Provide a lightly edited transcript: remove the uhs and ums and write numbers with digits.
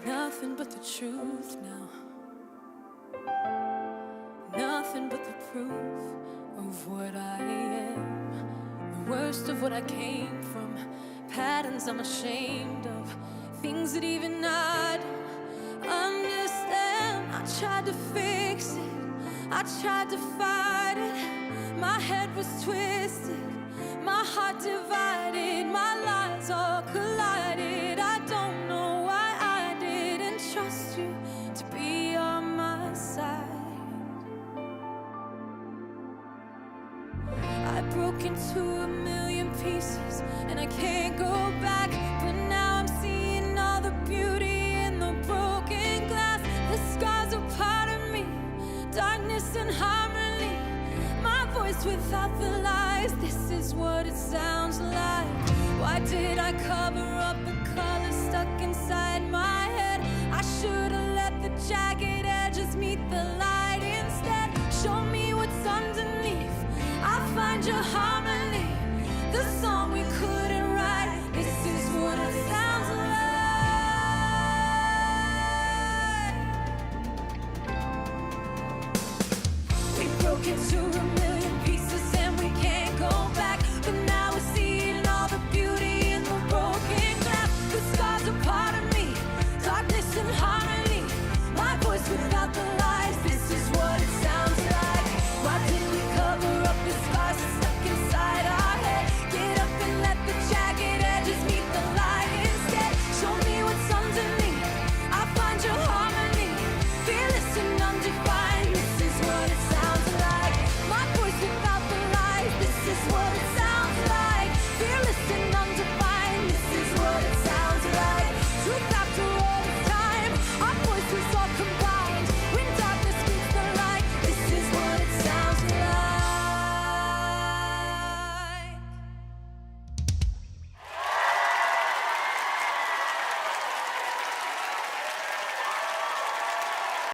Nothing but the truth now. Nothing but the proof of what I am. The worst of what I came from. Patterns I'm ashamed of. Things that even I don't understand. I tried to fix it, I tried to fight it. My head was twisted, my heart divided. My lies all collided. I don't know why I didn't trust you to be on my side. I broke into a million pieces and I can't go back. But now I'm seeing all the beauty in the broken glass. The scars are part of me, darkness and harmony. My voice without the lies, this is what it sounds like. Why did I cover up the color stuck inside my head? I should've let the jagged edges meet the light instead. Show me what's underneath, I'll find your harmony. The song we couldn't